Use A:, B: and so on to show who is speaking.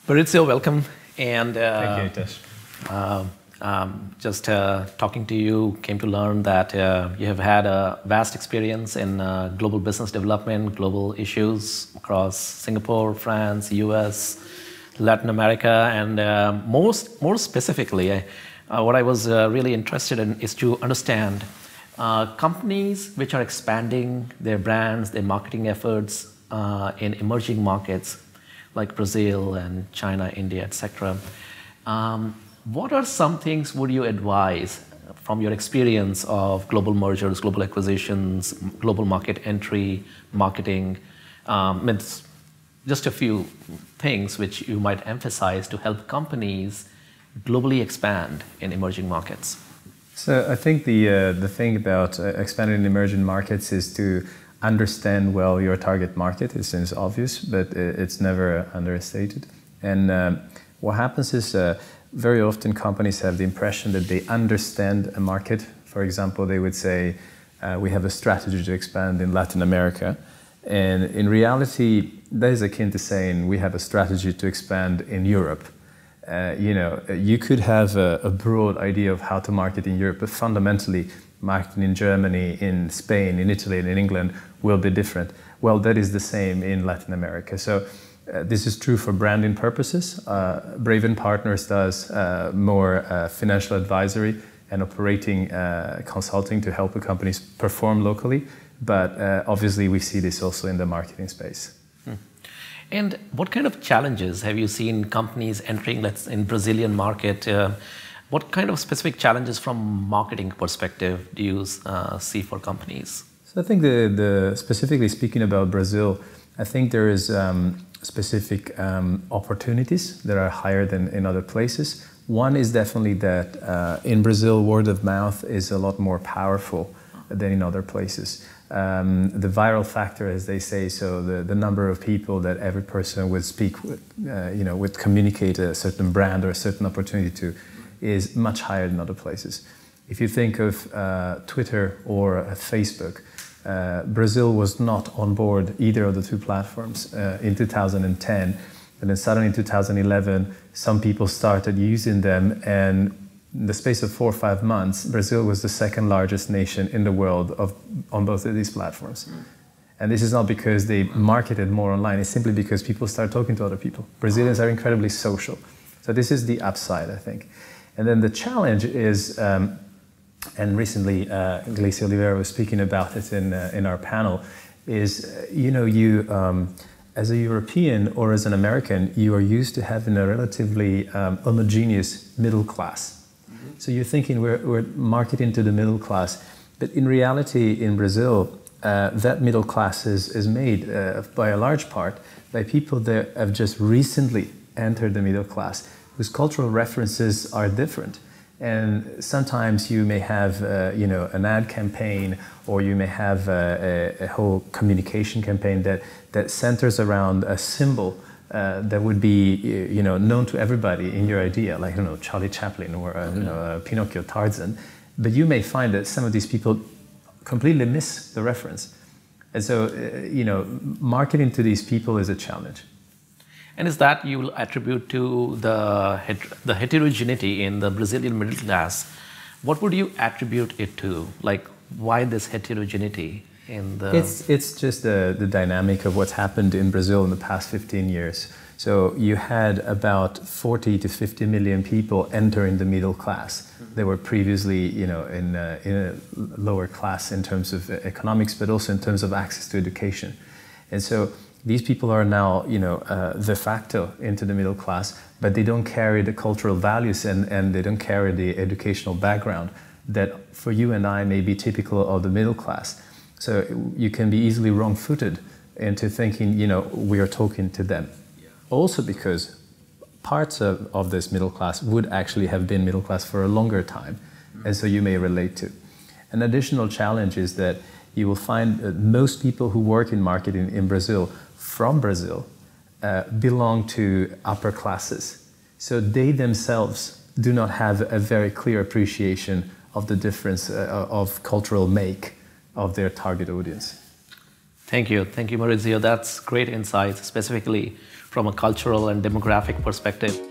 A: Maurizio, welcome. And
B: thank you,
A: just talking to you, came to learn that you have had a vast experience in global business development, global issues across Singapore, France, US, Latin America, and more specifically, what I was really interested in is to understand companies which are expanding their brands, their marketing efforts in emerging markets like Brazil and China, India, etc. What are some things would you advise from your experience of global mergers, global acquisitions, global market entry, marketing? Just a few things which you might emphasize to help companies globally expand in emerging markets.
B: So I think the thing about expanding in emerging markets is to understand well your target market. It seems obvious, but it's never understated. And what happens is very often companies have the impression that they understand a market. For example, they would say, we have a strategy to expand in Latin America. And in reality, that is akin to saying we have a strategy to expand in Europe. You could have a broad idea of how to market in Europe, but fundamentally, marketing in Germany, in Spain, in Italy, and in England will be different. Well, that is the same in Latin America. So this is true for branding purposes. Braven Prartners does more financial advisory and operating consulting to help the companies perform locally. But obviously, we see this also in the marketing space.
A: And what kind of challenges have you seen companies entering, in Brazilian market? What kind of specific challenges from marketing perspective do you see for companies?
B: So I think specifically speaking about Brazil, I think there is specific opportunities that are higher than in other places. One is definitely that in Brazil, word of mouth is a lot more powerful than in other places. The viral factor, as they say, so the number of people that every person would speak with, would communicate a certain brand or a certain opportunity to, is much higher than other places. If you think of Twitter or Facebook, Brazil was not on board either of the two platforms in 2010, and then suddenly in 2011, some people started using them, and in the space of 4 or 5 months, Brazil was the second largest nation in the world on both of these platforms. And this is not because they marketed more online, it's simply because people start talking to other people. Brazilians are incredibly social. So this is the upside, I think. And then the challenge is, and recently Gleisi Oliveira was speaking about it in our panel, is, as a European or as an American, you are used to having a relatively homogeneous middle class. So you're thinking we're marketing to the middle class, but in reality in Brazil, that middle class is made by a large part by people that have just recently entered the middle class, whose cultural references are different. And sometimes you may have an ad campaign, or you may have a whole communication campaign that centers around a symbol that would be known to everybody in your idea, like Charlie Chaplin or Pinocchio, Tarzan. But you may find that some of these people completely miss the reference. And so marketing to these people is a challenge.
A: And is that you will attribute to the heterogeneity in the Brazilian middle class? What would you attribute it to? Like, why this heterogeneity in the...
B: It's just the dynamic of what's happened in Brazil in the past 15 years. So you had about 40 to 50 million people entering the middle class. They were previously, in a lower class in terms of economics, but also in terms of access to education. And so these people are now, de facto into the middle class, but they don't carry the cultural values and they don't carry the educational background that for you and I may be typical of the middle class. So you can be easily wrong-footed into thinking, we are talking to them. Yeah. Also because parts of this middle class would actually have been middle class for a longer time, and so you may relate to. An additional challenge is that you will find that most people who work in marketing in Brazil, from Brazil, belong to upper classes. So they themselves do not have a very clear appreciation of the difference of cultural make of their target audience.
A: Thank you. Thank you, Maurizio. That's great insights, specifically from a cultural and demographic perspective.